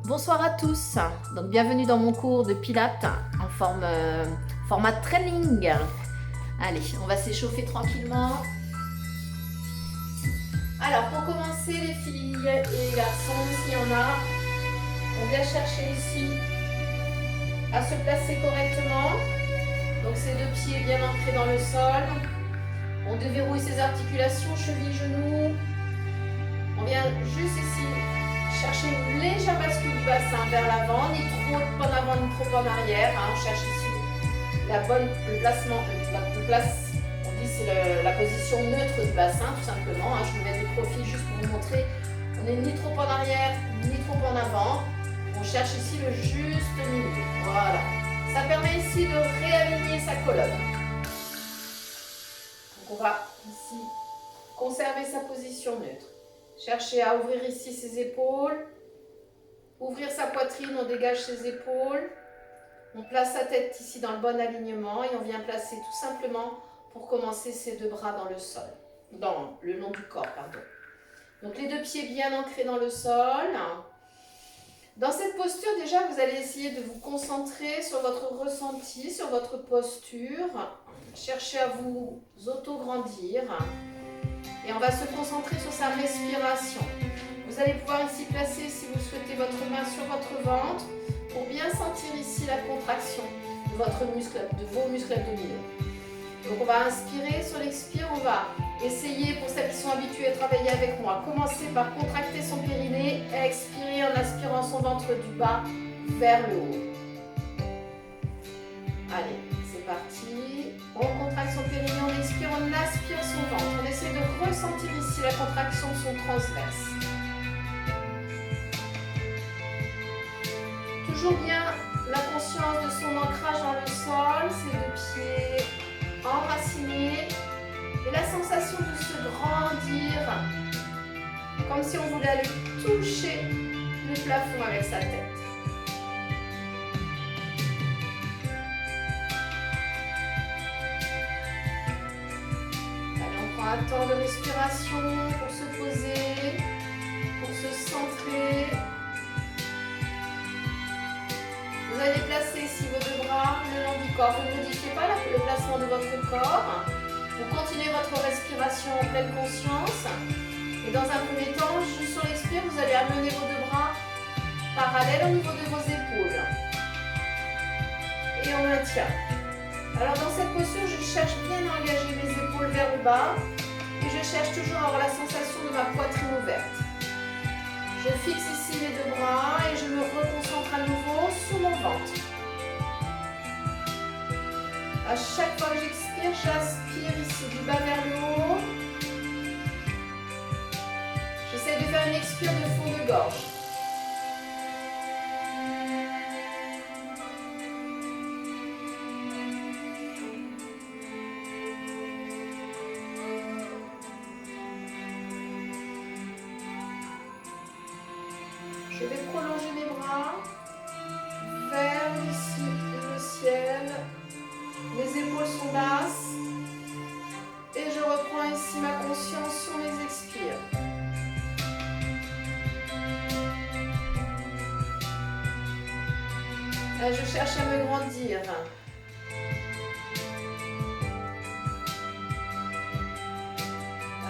Bonsoir à tous, donc bienvenue dans mon cours de pilates en format training. Allez, on va s'échauffer tranquillement. Alors pour commencer les filles et les garçons, s'il y en a, on vient chercher ici à se placer correctement. Donc ses deux pieds bien ancrés dans le sol. On déverrouille ses articulations, chevilles, genoux. On vient juste ici chercher une légère bascule du bassin vers l'avant, ni trop en avant ni trop en arrière. On cherche ici le placement, on dit c'est la position neutre du bassin tout simplement. Je vous mets de profil juste pour vous montrer. On n'est ni trop en arrière ni trop en avant. On cherche ici le juste milieu. Voilà. Ça permet ici de réaligner sa colonne. Donc on va ici conserver sa position neutre. Cherchez à ouvrir ici ses épaules, ouvrir sa poitrine, on dégage ses épaules, on place sa tête ici dans le bon alignement et on vient placer tout simplement pour commencer ses deux bras dans le sol, dans le long du corps, pardon. Donc les deux pieds bien ancrés dans le sol. Dans cette posture, déjà, vous allez essayer de vous concentrer sur votre ressenti, sur votre posture. Cherchez à vous auto-grandir. Et on va se concentrer sur sa respiration. Vous allez pouvoir ici placer, si vous souhaitez, votre main sur votre ventre pour bien sentir ici la contraction de vos muscles abdominaux. Donc on va inspirer, sur l'expire, on va essayer, pour celles qui sont habituées à travailler avec moi, commencer par contracter son périnée et expirer en aspirant son ventre du bas vers le haut. Allez, c'est parti. On contracte son périnée, on expire, on aspire son ventre. On essaie de ressentir ici la contraction de son transverse. Toujours bien la conscience de son ancrage dans le sol, ses deux pieds enracinés. Et la sensation de se grandir, comme si on voulait aller toucher le plafond avec sa tête. Un temps de respiration pour se poser, pour se centrer. Vous allez placer ici vos deux bras le long du corps. Vous ne modifiez pas le placement de votre corps. Vous continuez votre respiration en pleine conscience. Et dans un premier temps, juste sur l'expire, vous allez amener vos deux bras parallèles au niveau de vos épaules. Et on maintient. Alors dans cette posture, je cherche bien à engager mes épaules vers le bas. Et je cherche toujours à avoir la sensation de ma poitrine ouverte. Je fixe ici les deux bras et je me reconcentre à nouveau sur mon ventre. À chaque fois que j'expire, j'aspire ici du bas vers le haut. J'essaie de faire une expire de fond de gorge. Je vais prolonger mes bras vers ici le ciel. Mes épaules sont basses. Et je reprends ici ma conscience sur mes expires. Là, je cherche à me grandir.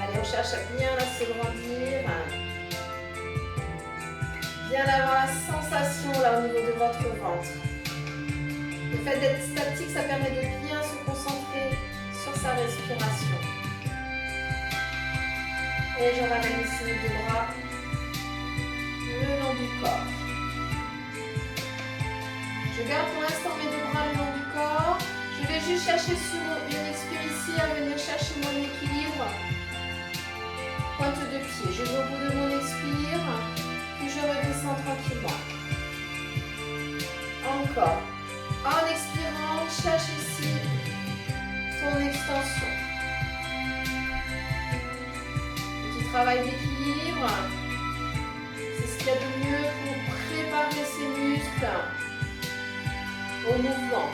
Allez, on cherche à bien se grandir. Bien avoir la sensation là au niveau de votre ventre. Le fait d'être statique, ça permet de bien se concentrer sur sa respiration. Et je ramène ici les deux bras le long du corps. Je garde pour l'instant mes deux bras le long du corps. Je vais juste chercher sur une expire ici à venir chercher mon équilibre. Pointe de pied. Je vais au bout de mon expire. Puis je redescends tranquillement. Encore. En expirant, cherche ici ton extension. Petit travail d'équilibre. C'est ce qu'il y a de mieux pour préparer ses muscles au mouvement.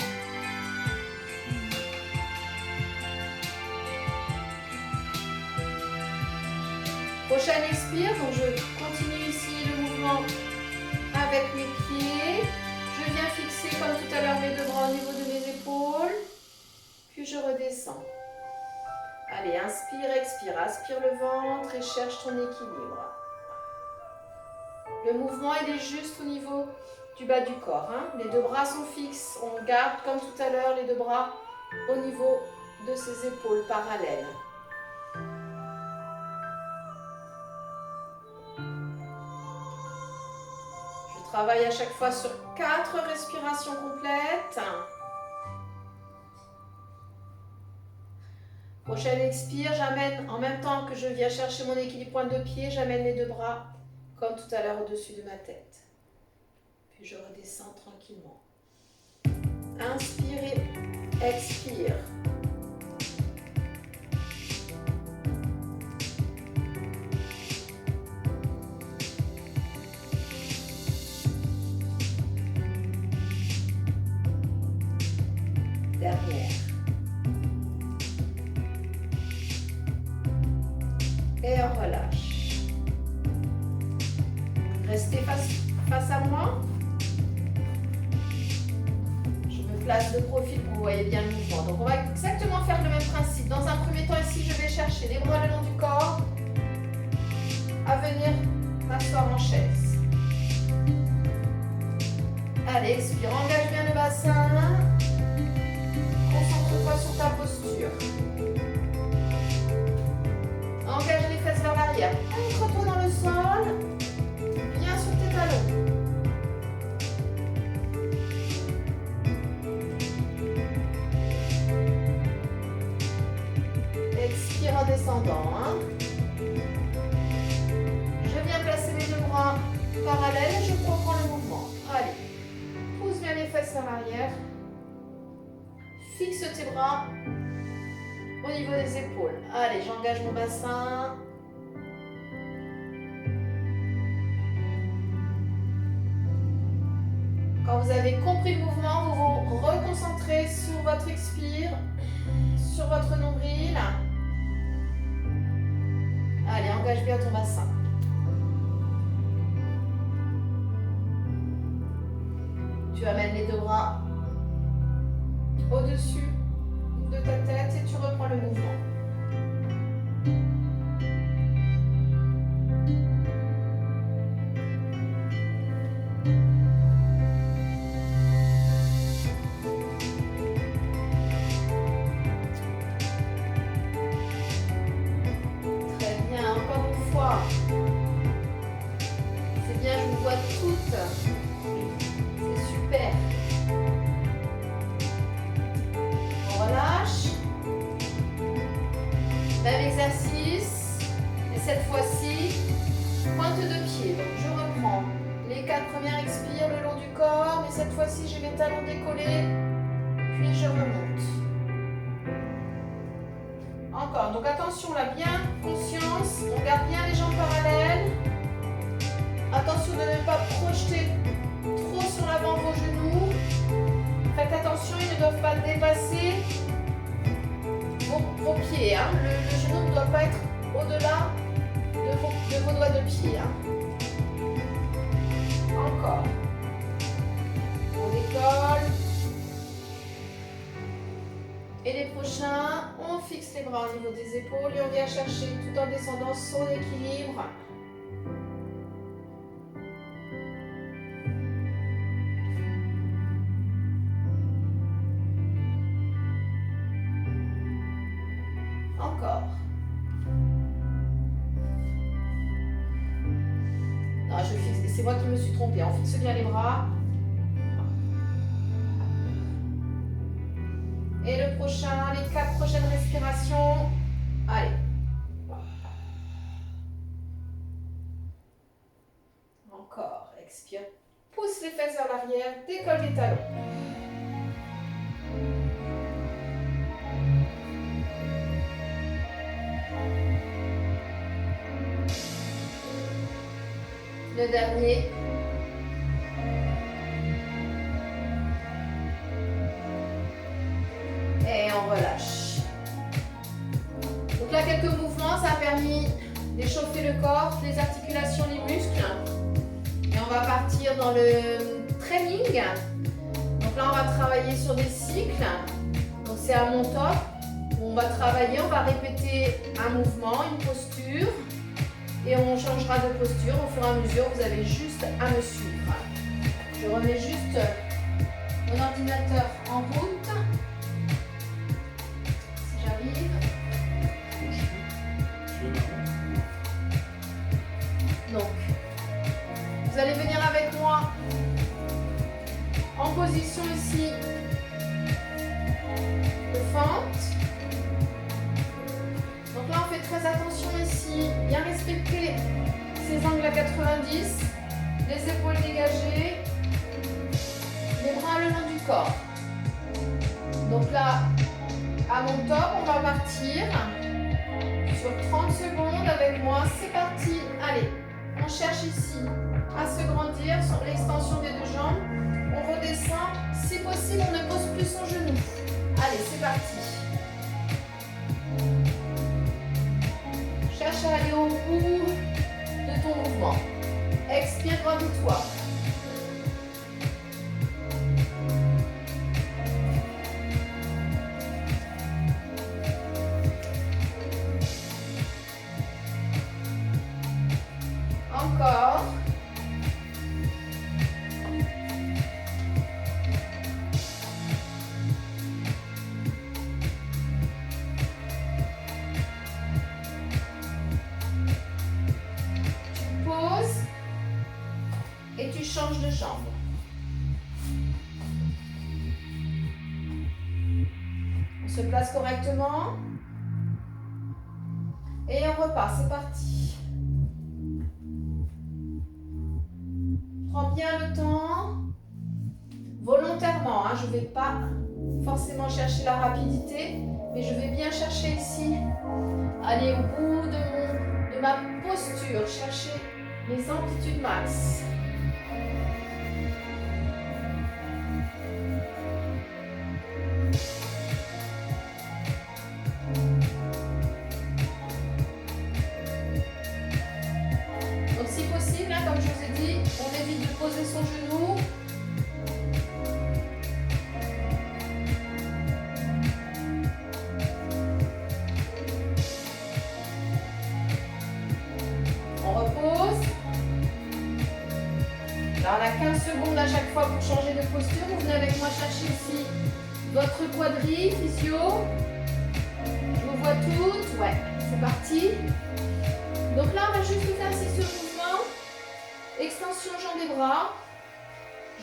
Prochaine expire, donc je continue ici le mouvement avec mes pieds. Je viens fixer comme tout à l'heure mes deux bras au niveau de mes épaules. Puis je redescends. Allez, inspire, expire. Aspire le ventre et cherche ton équilibre. Le mouvement, il est juste au niveau du bas du corps. Hein. Les deux bras sont fixes. On garde, comme tout à l'heure, les deux bras au niveau de ses épaules parallèles. Je travaille à chaque fois sur 4 respirations complètes. Prochaine expire, j'amène en même temps que je viens chercher mon équilibre pointe de pied, j'amène les deux bras comme tout à l'heure au-dessus de ma tête. Puis je redescends tranquillement. Inspire et expire. Dernière. Et on relâche. Restez face à moi. Je me place de profil pour que vous voyez bien le mouvement. Donc on va exactement faire le même principe. Dans un premier temps ici, je vais chercher les bras le long du corps à venir m'asseoir en chaise. Allez, expire, engage bien le bassin. Concentre-toi sur ta posture. Engage les fesses vers l'arrière. Ancre-toi dans le sol. Bien sur tes talons. Expire en descendant. Hein. Je viens placer les deux bras parallèles et je reprends le mouvement. Allez. Pousse bien les fesses vers l'arrière. Fixe tes bras au niveau des épaules. Allez, j'engage mon bassin. Quand vous avez compris le mouvement, vous vous reconcentrez sur votre expire, sur votre nombril. Allez, engage bien ton bassin. Tu amènes les deux bras au-dessus de ta tête et tu reprends le mouvement. Très bien, encore une fois. C'est bien, je vous vois toutes. C'est super. Relâche. Même exercice. Et cette fois-ci, pointe de pied. Donc je reprends les 4 premières expires le long du corps. Mais cette fois-ci, j'ai mes talons décollés. Puis je remonte. Encore. Donc attention là, bien conscience. On garde bien les jambes parallèles. Attention de ne pas projeter trop sur l'avant vos genoux. Faites attention, ils ne doivent pas dépasser vos pieds. Hein. Le genou ne doit pas être au-delà de vos doigts de pied. Hein. Encore. On décolle. Et les prochains, on fixe les bras au niveau des épaules et on vient chercher tout en descendant son équilibre. Encore. Non, je fixe. C'est moi qui me suis trompée. On fixe bien les bras. Et le prochain, les 4 prochaines respirations. Allez. Encore. Expire. Pousse les fesses vers l'arrière. Décolle les talons. Le dernier. Et on relâche. Donc là, quelques mouvements, ça a permis d'échauffer le corps, les articulations, les muscles. Et on va partir dans le training. Donc là, on va travailler sur des cycles. Donc c'est à mon top. On va travailler, on va répéter un mouvement, une posture. Et on changera de posture au fur et à mesure. Vous avez juste à me suivre. Je remets juste mon ordinateur en route. Si j'arrive. Donc, vous allez venir avec moi en position ici de fente. Donc là, on fait très attention ici, bien respecter ces angles à 90, les épaules dégagées, les bras le long du corps. Donc là, à mon top, on va partir sur 30 secondes avec moi. C'est parti. Allez, on cherche ici à se grandir sur l'extension des deux jambes. On redescend. Si possible, on ne pose plus son genou. Allez, c'est parti. Cherche à aller au bout de ton mouvement. Expire, grandis-toi. Encore. Tu poses et tu changes de jambe. On se place correctement et on repart. C'est parti. Prends bien le temps, volontairement, hein, je ne vais pas forcément chercher la rapidité, mais je vais bien chercher ici, aller au bout de ma posture, chercher les amplitudes max. Donc si possible, hein, comme je vous ai dit, on évite de poser son genou. On repose. Là, on a 15 secondes à chaque fois pour changer de posture. Vous venez avec moi chercher ici votre quadrille, physio. Je vous vois toutes. Ouais, c'est parti. Donc là, on va juste faire ici ce mouvement. Extension jambes et bras.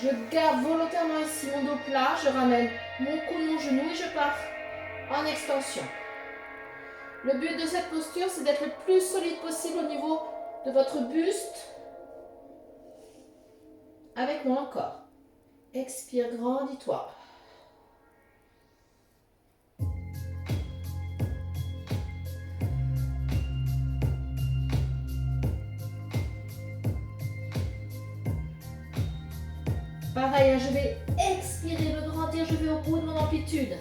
Je garde volontairement ici mon dos plat. Je ramène mon coude, mon genou et je pars en extension. Le but de cette posture, c'est d'être le plus solide possible au niveau de votre buste. Avec moi encore. Expire, grandis-toi. Pareil, hein, je vais expirer, me grandir, je vais au bout de mon amplitude.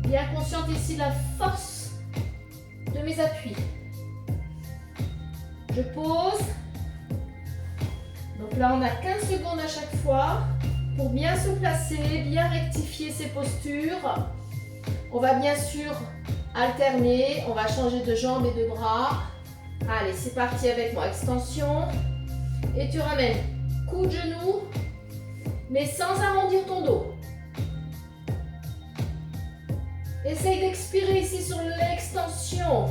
Bien consciente ici de la force de mes appuis. Je pose. Donc là, on a 15 secondes à chaque fois pour bien se placer, bien rectifier ses postures. On va bien sûr alterner, on va changer de jambes et de bras. Allez, c'est parti avec moi. Extension. Et tu ramènes coup de genou, mais sans arrondir ton dos. Essaye d'expirer ici sur l'extension.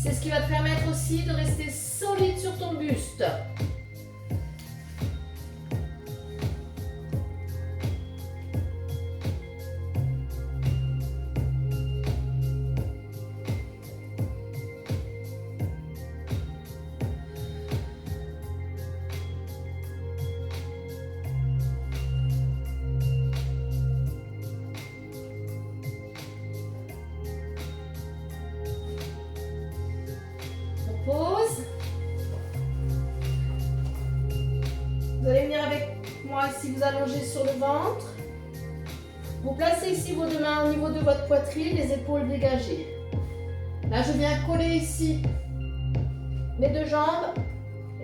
C'est ce qui va te permettre aussi de rester solide sur ton buste. Pause. Vous allez venir avec moi ici, vous allongez sur le ventre. Vous placez ici vos deux mains au niveau de votre poitrine, les épaules dégagées. Là, je viens coller ici mes deux jambes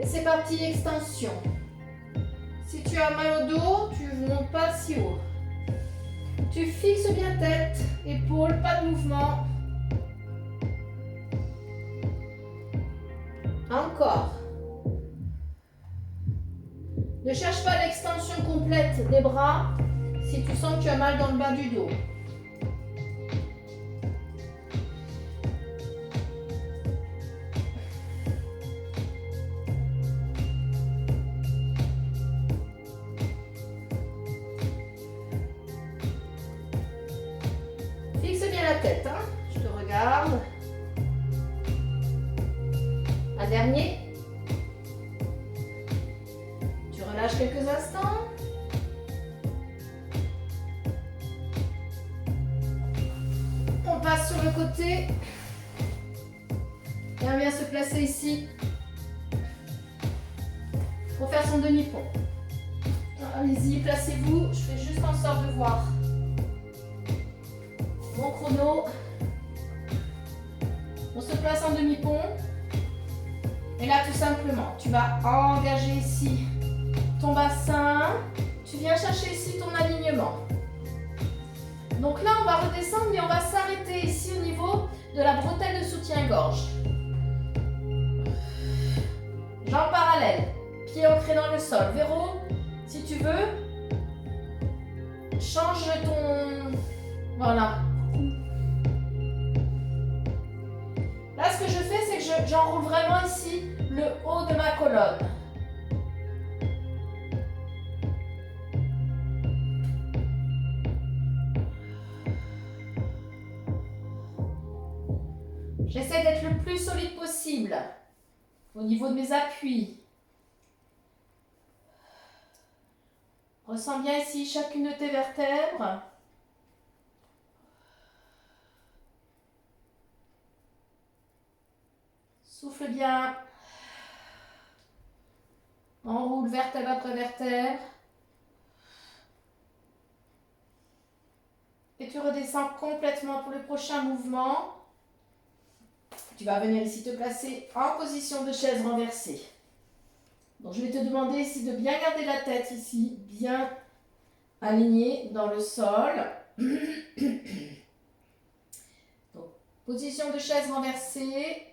Et c'est parti, extension. Si tu as mal au dos, tu ne montes pas si haut. Tu fixes bien tête, épaules, pas de mouvement. Encore. Ne cherche pas l'extension complète des bras si tu sens que tu as mal dans le bas du dos. Fixe bien la tête, hein? Je te regarde. Un dernier. Tu relâches quelques instants. On passe sur le côté. Et on vient se placer ici pour faire son demi-pont. Allez-y, placez-vous. Je fais juste en sorte de voir mon chrono. On se place en demi-pont. Et là, tout simplement, tu vas engager ici ton bassin. Tu viens chercher ici ton alignement. Donc là, on va redescendre, mais on va s'arrêter ici au niveau de la bretelle de soutien-gorge. Jambes parallèles, pieds ancrés dans le sol. Véro, si tu veux, change ton... Voilà. Là, ce que je fais, c'est que j'enroule vraiment ici le haut de ma colonne. J'essaie d'être le plus solide possible au niveau de mes appuis. Ressens bien ici chacune de tes vertèbres. Souffle bien. Enroule vertèbre après vertèbre. Et tu redescends complètement pour le prochain mouvement. Tu vas venir ici te placer en position de chaise renversée. Donc je vais te demander ici de bien garder la tête ici, bien alignée dans le sol. Donc, position de chaise renversée.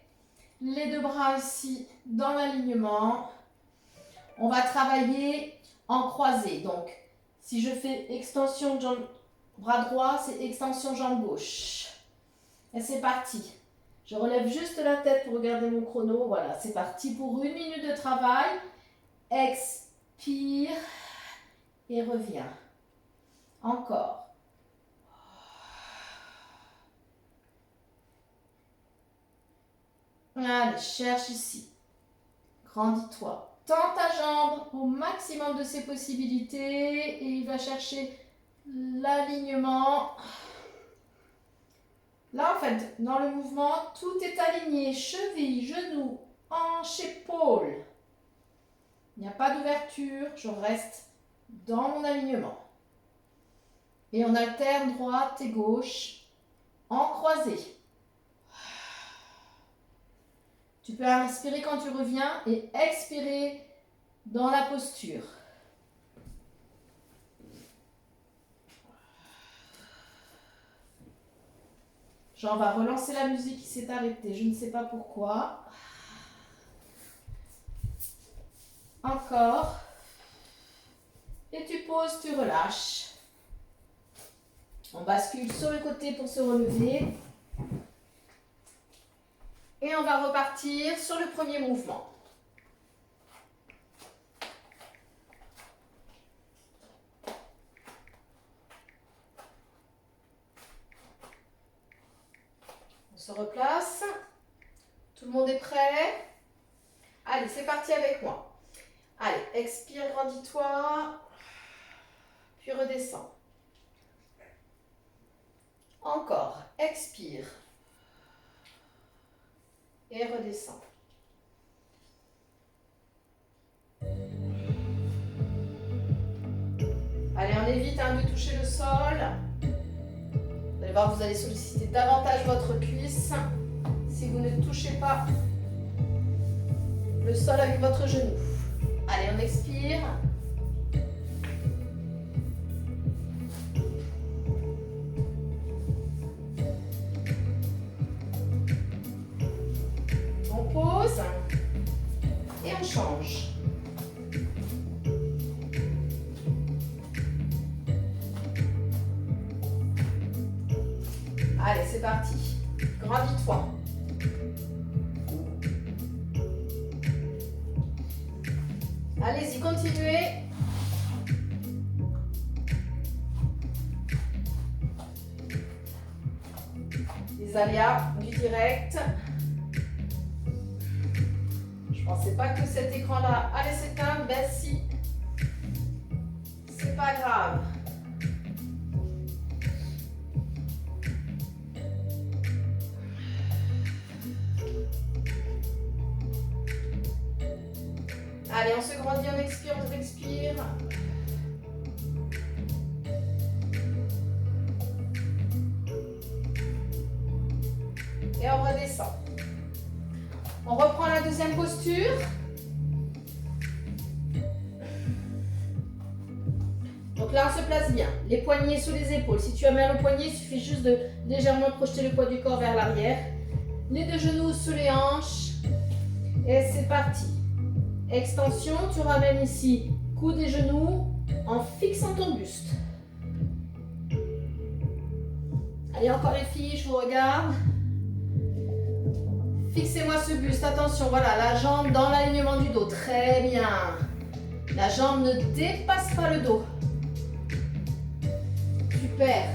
Les deux bras ici dans l'alignement. On va travailler en croisé. Donc, si je fais extension de jambe, bras droit, c'est extension jambe gauche. Et c'est parti. Je relève juste la tête pour regarder mon chrono. Voilà, c'est parti pour 1 minute de travail. Expire et reviens. Encore. Allez, cherche ici. Grandis-toi. Tends ta jambe au maximum de ses possibilités et il va chercher l'alignement. Là, en fait, dans le mouvement, tout est aligné. Cheville, genou, hanche, épaule. Il n'y a pas d'ouverture. Je reste dans mon alignement. Et on alterne droite et gauche en croisé. Tu peux inspirer quand tu reviens et expirer dans la posture. Jean va relancer la musique qui s'est arrêtée. Je ne sais pas pourquoi. Encore. Et tu poses, tu relâches. On bascule sur le côté pour se relever. Et on va repartir sur le premier mouvement. On se replace. Tout le monde est prêt? Allez, c'est parti avec moi. Allez, expire, grandis-toi. Puis redescends. Encore, expire. Et redescends. Allez, on évite de toucher le sol. Vous allez voir, vous allez solliciter davantage votre cuisse si vous ne touchez pas le sol avec votre genou. Allez, on expire. On pose et on change. Allez, c'est parti. Grandis-toi. Allez-y, continuez. Les aléas du direct. Je ne pensais pas que cet écran-là allait s'éteindre. Ben si. C'est pas grave. Allez, on se grandit, on expire, on expire. Et on redescend. On reprend la deuxième posture. Donc là, on se place bien. Les poignets sous les épaules. Si tu as mal au poignet, il suffit juste de légèrement projeter le poids du corps vers l'arrière. Les deux genoux sous les hanches. Et c'est parti. Extension, tu ramènes ici coude et genoux en fixant ton buste. Allez, encore les filles, je vous regarde. Fixez-moi ce buste, attention, voilà, la jambe dans l'alignement du dos, très bien. La jambe ne dépasse pas le dos. Super.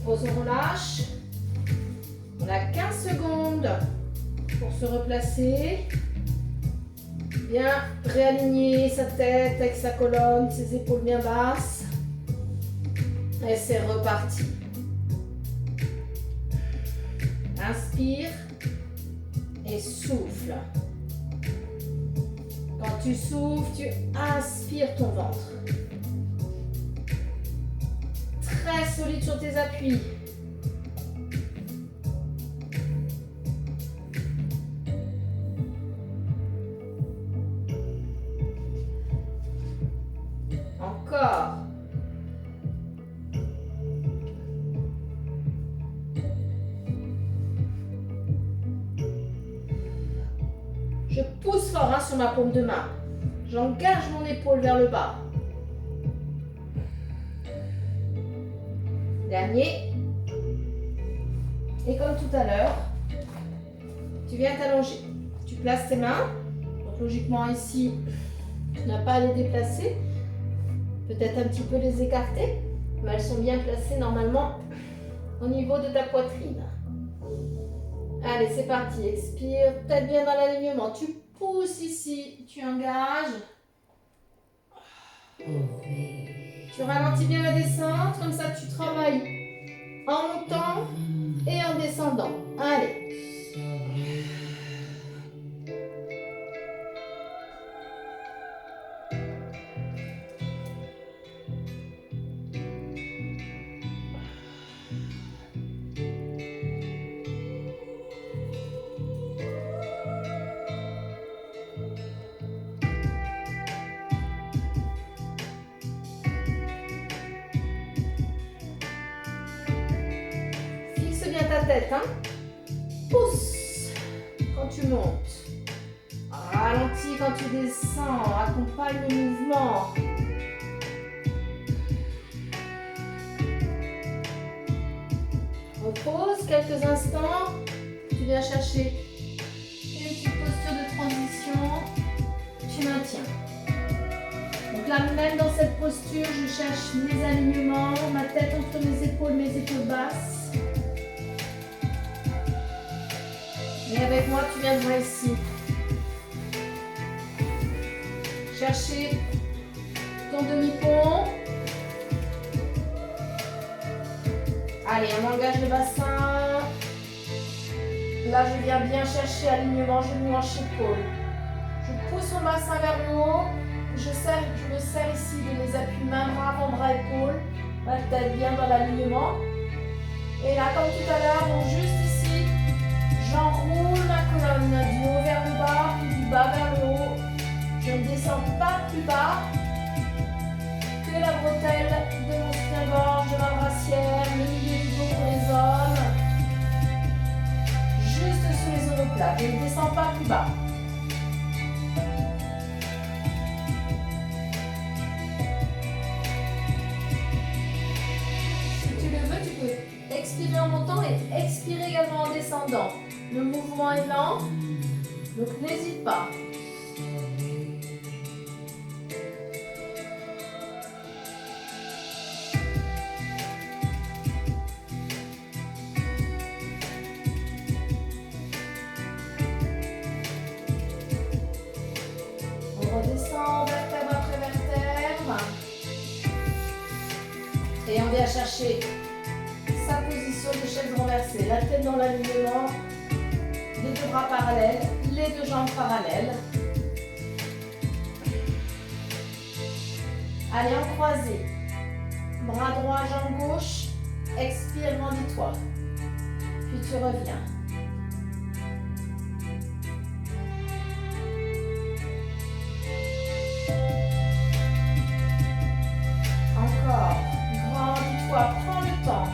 On relâche. On a 15 secondes pour se replacer. Bien réaligner sa tête avec sa colonne, ses épaules bien basses. Et c'est reparti. Inspire et souffle. Quand tu souffles, tu aspires ton ventre. Très solide sur tes appuis. Encore. Je pousse fort sur ma paume de main. J'engage mon épaule vers le bas. Dernier. Et comme tout à l'heure, tu viens t'allonger. Tu places tes mains. Donc logiquement ici, tu n'as pas à les déplacer. Peut-être un petit peu les écarter. Mais elles sont bien placées normalement au niveau de ta poitrine. Allez, c'est parti. Expire. Tête bien dans l'alignement. Tu pousses ici. Tu engages. Tu ralentis bien la descente, comme ça tu travailles en montant et en descendant. Allez. Ta tête, hein? Pousse quand tu montes. Ralentis quand tu descends. Accompagne le mouvement. Repose quelques instants. Tu viens chercher une petite posture de transition. Tu maintiens. Donc là, même dans cette posture, je cherche mes alignements, ma tête entre mes épaules basses. Et avec moi, tu viendras ici. Chercher ton demi-pont. Allez, on engage le bassin. là, je viens bien chercher alignement genou, hanche, épaule. Je pousse mon bassin vers le haut. Je me serre ici de mes appuis main, bras, avant, bras, épaules. La tête bien dans l'alignement. Et là, comme tout à l'heure, donc juste ici, j'enroule ma colonne du haut vers le bas, puis du bas vers le haut. Je ne descends pas plus bas que la bretelle de mon soutien-gorge, de ma brassière, le milieu du dos pour les hommes. Juste sous les omoplates. Je ne descends pas plus bas. Expirer en montant et expirer également en descendant. Le mouvement est lent, donc n'hésite pas. On redescend vertèbre après vertèbre. Et on vient chercher sa position de chaise renversée, la tête dans l'alignement, les deux bras parallèles, les deux jambes parallèles. Allez, en croisé. Bras droit, jambe gauche. Expire, grandis-toi. Puis tu reviens. Encore. Grandis-toi, prends le temps.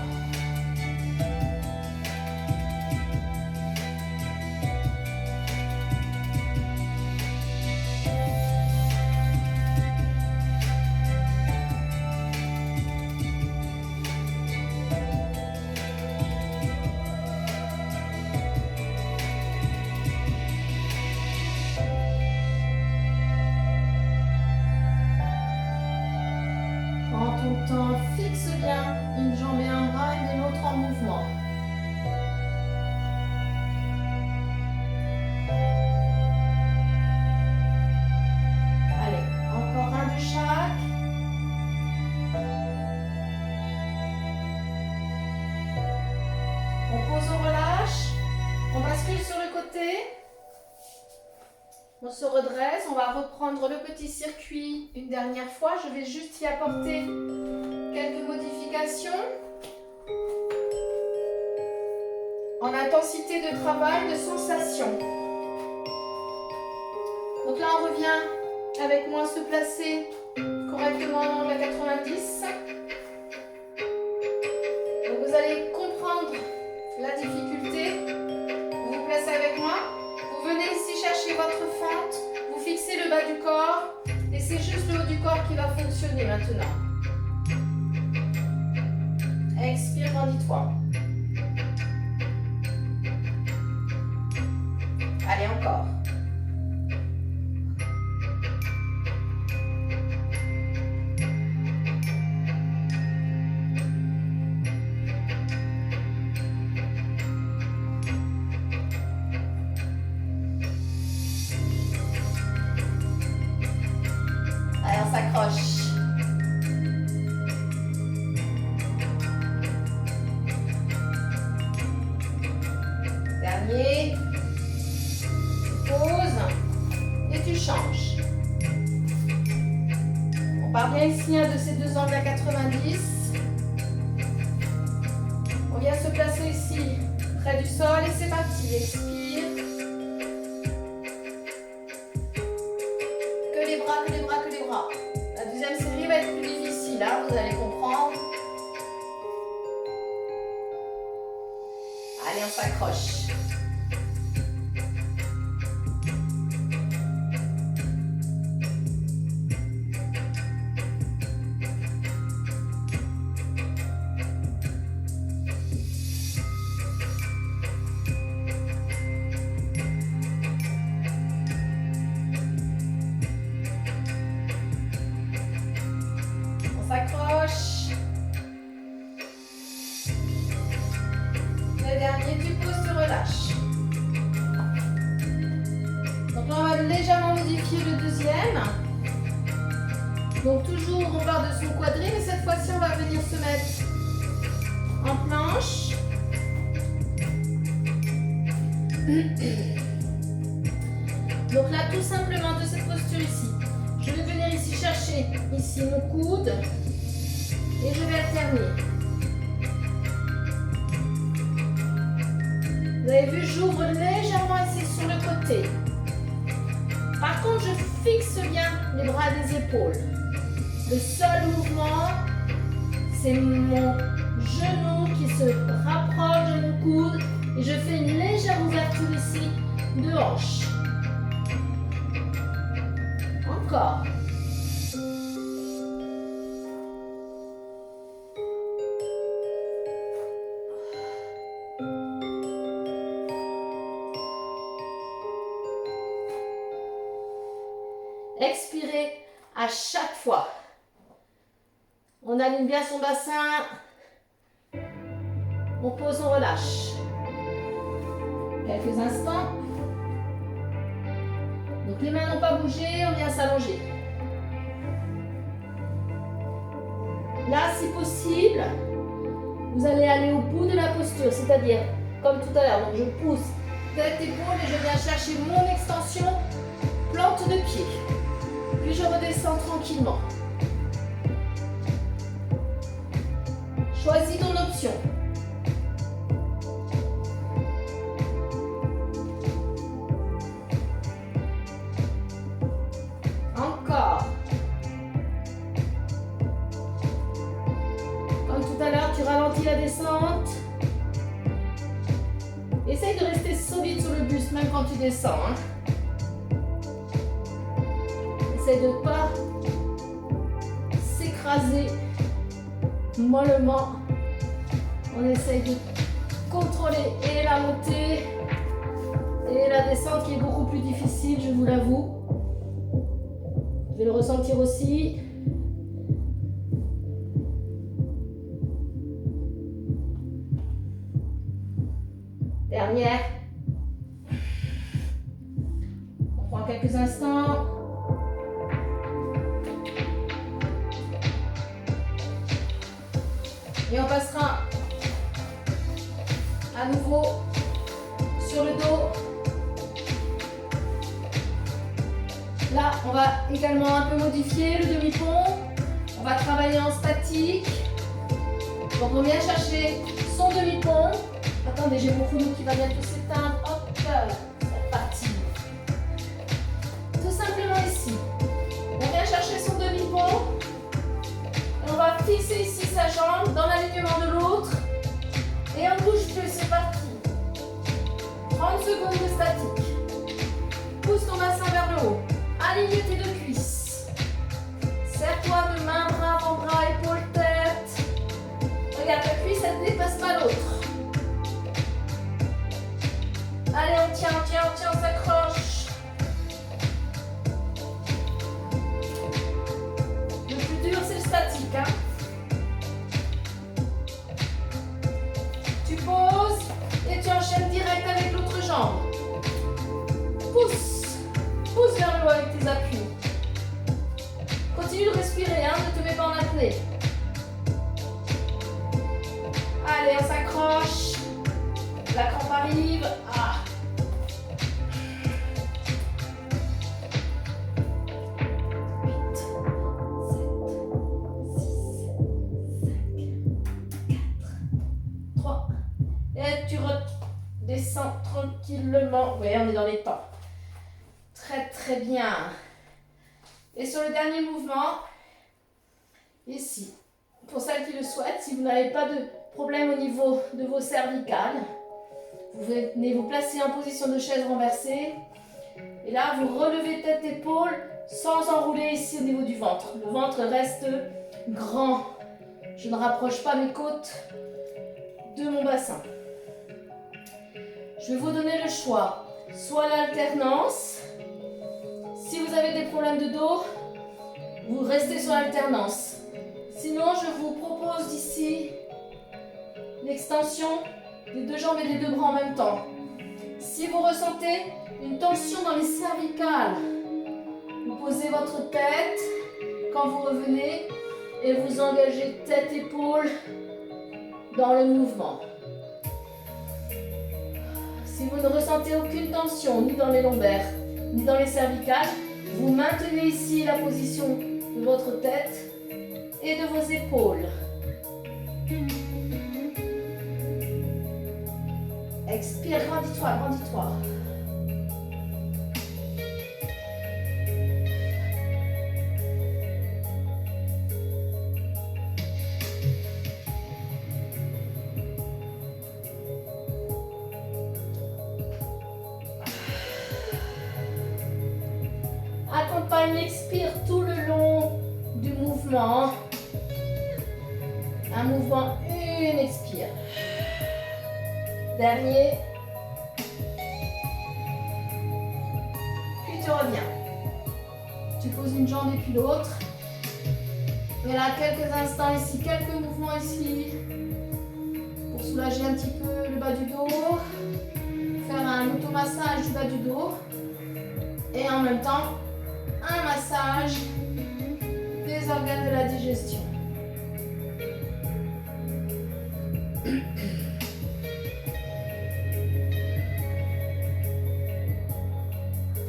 Fixe bien une jambe et un bras et de l'autre en mouvement. Allez, encore un de chaque. On pose, on relâche. On bascule sur le côté. On se redresse, on va reprendre le petit circuit une dernière fois. Je vais juste y apporter quelques modifications en intensité de travail, de sensation. Donc là, on revient avec moi se placer correctement dans la 90. Donc vous allez comprendre la difficulté. Vous vous placez avec moi. Vous venez ici chercher votre fente, vous fixez le bas du corps et c'est juste le haut du corps qui va fonctionner maintenant. Expire, grandis-toi. Allez, encore. Allez, on s'accroche. Dernier. Pause. Et tu changes. On part bien ici de ces deux angles à 90. On vient se placer ici, près du sol et c'est parti. Expire. Que les bras, que les bras, que les bras. La deuxième série va être plus difficile, hein, vous allez comprendre. Allez, on s'accroche. S'accroche. Le dernier, tu poses, tu relâches. Donc là, on va légèrement modifier le deuxième. Donc toujours, on part de son quadrille, mais cette fois-ci, on va venir se mettre en planche. Donc là, tout simplement de cette posture ici, je vais venir ici chercher ici mon coude et je vais alterner. Vous avez vu, j'ouvre légèrement ici sur le côté. Par contre, je fixe bien les bras des épaules. Le seul mouvement, c'est mon genou qui se rapproche de mon coude et je fais une légère ouverture ici de hanche. Encore. Expirez à chaque fois. On aligne bien son bassin. On pose, on relâche. Quelques instants. Donc les mains n'ont pas bougé, on vient s'allonger. Là, si possible, vous allez aller au bout de la posture, c'est-à-dire comme tout à l'heure. Donc je pousse tête, épaule et je viens chercher mon extension, plante de pied. Puis je redescends tranquillement. Choisis ton option. Encore. Comme tout à l'heure, tu ralentis la descente. Essaye de rester solide sur le buste, même quand tu descends. Essaye de ne pas s'écraser mollement. On essaye de contrôler et la montée et la descente qui est beaucoup plus difficile, je vous l'avoue. Je vais le ressentir aussi. Dernière. On prend quelques instants. Et on passera à nouveau sur le dos. Là, on va également un peu modifier le demi-pont. On va travailler en statique. Donc on vient chercher son demi-pont. Attendez, j'ai mon chrono qui va bientôt s'éteindre. Hop, c'est parti. Tout simplement ici. On vient chercher son demi-pont. On va fixer ici sa jambe dans l'alignement de l'autre. Et on ne bouge plus, c'est parti. 30 secondes de statique. Pousse ton bassin vers le haut. Aligne tes deux cuisses. Serre-toi de main, bras, avant-bras, épaules, tête. Regarde, ta cuisse, elle ne dépasse pas l'autre. Allez, on tient, on s'accroche. Le plus dur, c'est le statique. Tu poses et tu enchaînes direct avec l'autre jambe. Pousse vers le haut avec tes appuis. Continue de respirer, ne te mets pas en apnée. Allez, on s'accroche. La crampe arrive. Ah. 8, 7, 6, 5, 4, 3. Et tu redescends tranquillement. Oui, on est dans les temps. Très très bien. Et sur le dernier mouvement, ici, pour celles qui le souhaitent, si vous n'avez pas de problème au niveau de vos cervicales, vous venez vous placer en position de chaise renversée. Et là, vous relevez tête, épaule, sans enrouler ici au niveau du ventre. Le ventre reste grand. Je ne rapproche pas mes côtes de mon bassin. Je vais vous donner le choix. Soit l'alternance. Si vous avez des problèmes de dos, vous restez sur l'alternance. Sinon, je vous propose d'ici l'extension des deux jambes et des deux bras en même temps. Si vous ressentez une tension dans les cervicales, vous posez votre tête quand vous revenez et vous engagez tête-épaule dans le mouvement. Si vous ne ressentez aucune tension, ni dans les lombaires, ni dans les cervicales, vous maintenez ici la position de votre tête et de vos épaules. Expire, grandis-toi, grandis-toi. Accompagne l'expire tout le long du mouvement. Un mouvement, une expire. Dernier. Puis tu reviens. Tu poses une jambe et puis l'autre. Et là, quelques instants ici, quelques mouvements ici. Pour soulager un petit peu le bas du dos. Faire un automassage du bas du dos. Et en même temps, un massage des organes de la digestion.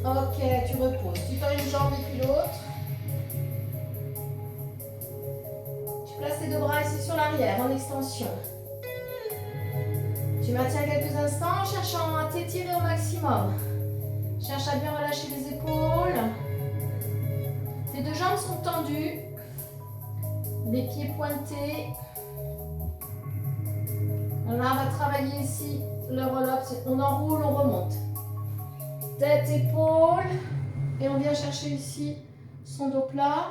Ok, tu reposes. Tu tends une jambe et puis l'autre. Tu places tes deux bras ici sur l'arrière en extension. Tu maintiens quelques instants en cherchant à t'étirer au maximum. Cherche à bien relâcher les épaules. Tes deux jambes sont tendues. Les pieds pointés. Là, on va travailler ici le roll-up. On enroule, on remonte. Tête, épaule. Et on vient chercher ici son dos plat.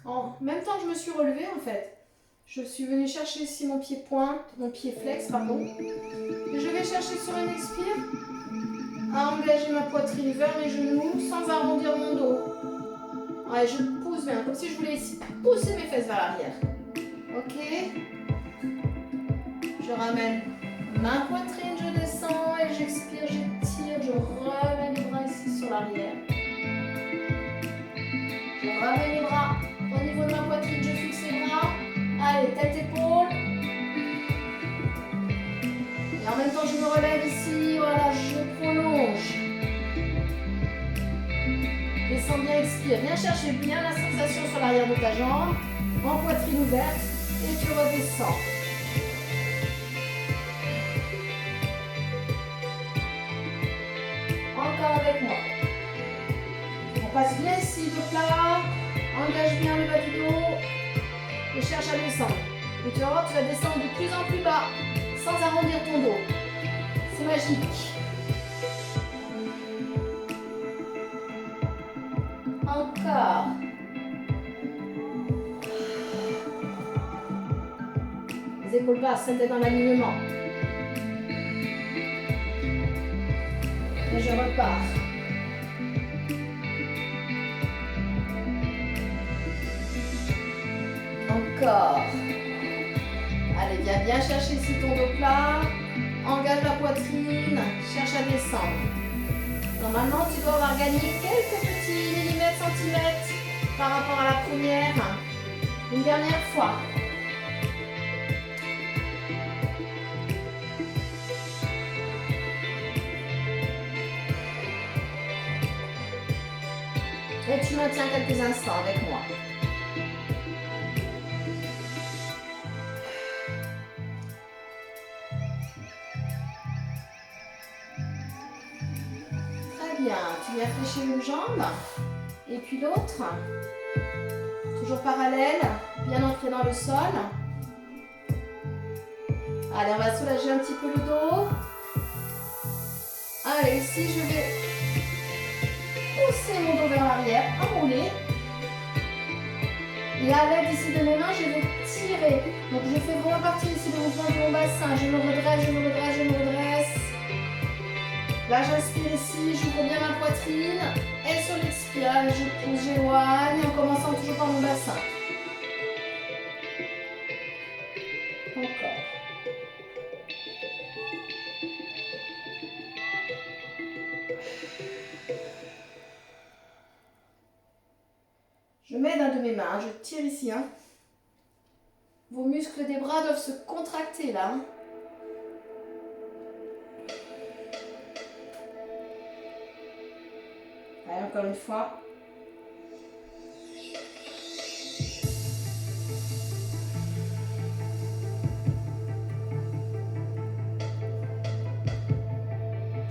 En même temps que je me suis relevée, en fait, je suis venue chercher ici mon pied pointe, mon pied flex, pardon. Et je vais chercher sur une expire à engager ma poitrine vers mes genoux sans arrondir mon dos. Ouais, je pousse bien, comme si je voulais ici pousser mes fesses vers l'arrière. Ok. Je ramène ma poitrine, je descends et j'expire, j'étire, je remets les bras ici sur l'arrière. Je ramène les bras au niveau de ma poitrine, je fixe les bras. Allez, tête, épaule. Et en même temps, je me relève ici, voilà, je prolonge. Descends bien, expire. Viens chercher bien la sensation sur l'arrière de ta jambe, en poitrine ouverte, et tu redescends. Encore avec moi. On passe bien ici, dos plat. Engage bien le bas du dos. Et cherche à descendre. Et tu vas voir, tu vas descendre de plus en plus bas, sans arrondir ton dos. C'est magique. Encore. Les épaules basses, tête dans l'alignement. Et je repars. Encore. Allez, viens bien chercher ici ton dos plat. Engage la poitrine. Cherche à descendre. Normalement, tu dois avoir gagné quelques petits millimètres, centimètres par rapport à la première. Une dernière fois. Et tu maintiens quelques instants avec moi. Très bien. Tu viens fléchir une jambe et puis l'autre. Toujours parallèle, bien ancré dans le sol. Allez, on va soulager un petit peu le dos. Allez, ici, je vais pousser mon dos vers l'arrière, enrouler. Et à l'aide ici de mes mains, je vais tirer. Donc, je fais vraiment partie ici du mouvement de mon bassin. Je me redresse, je me redresse, je me redresse. Là, j'inspire ici, j'ouvre bien ma poitrine. Et sur l'expire, je pousse, j'éloigne, en commençant toujours par mon bassin. Encore. Je m'aide un de mes mains, je tire ici. Hein. Vos muscles des bras doivent se contracter là. Allez, encore une fois.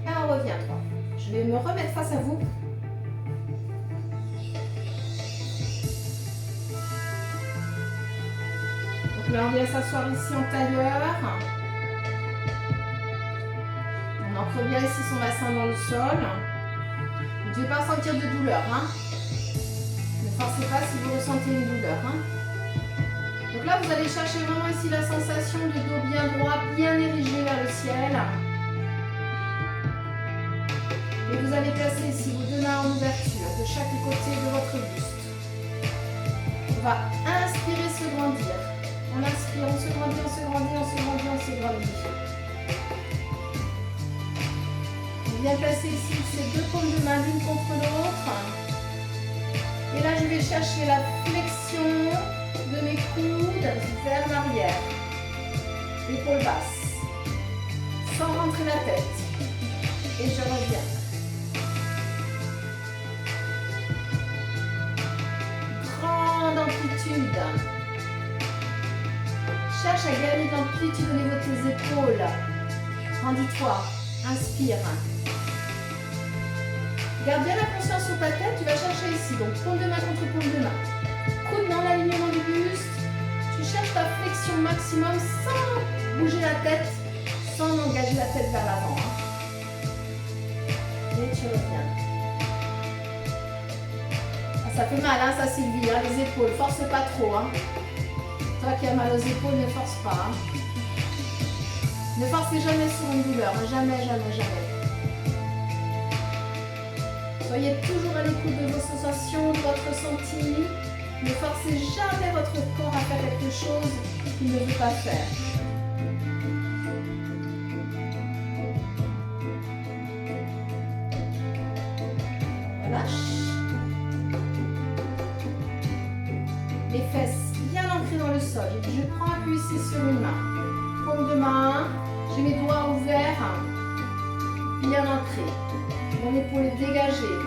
Et on revient 3. Je vais me remettre face à vous. Donc là, on vient s'asseoir ici en tailleur. On ancre bien ici son bassin dans le sol. Vous ne devez pas sentir de douleur. Hein. Ne forcez pas si vous ressentez une douleur. Hein. Donc là, vous allez chercher vraiment ici la sensation de dos bien droit, bien érigé vers le ciel. Et vous allez placer ici vos deux mains en ouverture de chaque côté de votre buste. On va inspirer, se grandir. On inspire, on se grandit, on se grandit, on se grandit, on se grandit. On vient placer ici ces deux paumes de main l'une contre l'autre. Et là, je vais chercher la flexion de mes coudes vers l'arrière. Épaule basse. Sans rentrer la tête. Et je reviens. Grande amplitude. Cherche à gagner de l'amplitude au niveau de tes épaules. Grandis-toi. Inspire. Garde bien la conscience sur ta tête. Tu vas chercher ici. Donc, paume de main contre paume de main. Coude dans l'alignement du buste. Tu cherches ta flexion maximum sans bouger la tête, sans engager la tête vers l'avant. Hein. Et tu reviens. Ah, ça fait mal, hein, ça Sylvie, hein, les épaules. Force pas trop. Hein. Toi qui as mal aux épaules, ne force pas. Hein. Ne forcez jamais sur une douleur. Hein. Jamais, jamais, jamais. Soyez toujours à l'écoute de vos sensations, de votre ressenti. Ne forcez jamais votre corps à faire quelque chose qu'il ne veut pas faire. Relâche. Les fesses bien ancrées dans le sol. Je prends appui ici sur une main. Paume de main. J'ai mes doigts ouverts. Bien ancrés. Mon épaule est dégagée.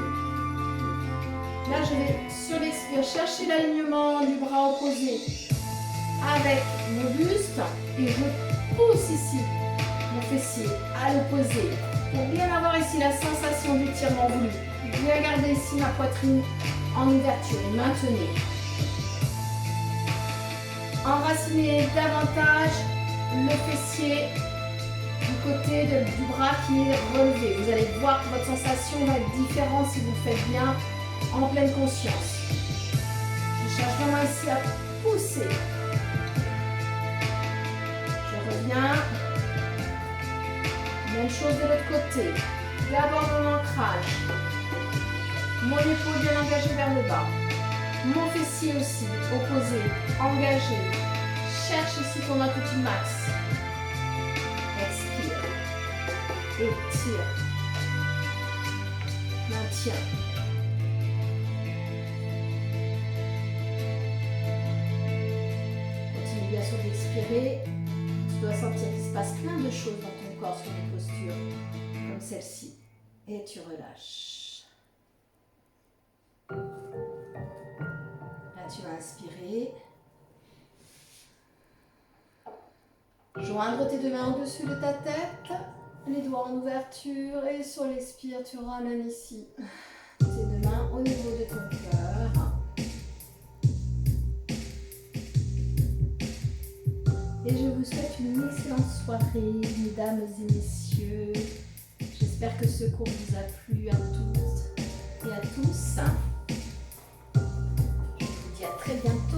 Là, je vais sur l'expire chercher l'alignement du bras opposé avec mon buste et je pousse ici mon fessier à l'opposé pour bien avoir ici la sensation d'étirement voulu. Bien garder ici ma poitrine en ouverture et maintenez. Enracinez davantage le fessier du côté du bras qui est relevé. Vous allez voir que votre sensation va être différente si vous le faites bien. En pleine conscience. Je cherche vraiment ici à pousser. Je reviens. Même chose de l'autre côté. D'abord mon ancrage. Mon épaule bien engagée vers le bas. Mon fessier aussi, opposé, engagé. Cherche ici ton amplitude max. Expire. Étire. Maintiens. Bien sûr d'expirer, tu dois sentir qu'il se passe plein de choses dans ton corps sur les postures, comme celle-ci. Et tu relâches. Là, tu vas inspirer. Joindre tes deux mains au-dessus de ta tête, les doigts en ouverture et sur l'expire, tu ramènes ici tes deux mains au niveau de ton cœur. Et je vous souhaite une excellente soirée, mesdames et messieurs. J'espère que ce cours vous a plu à toutes et à tous. Je vous dis à très bientôt.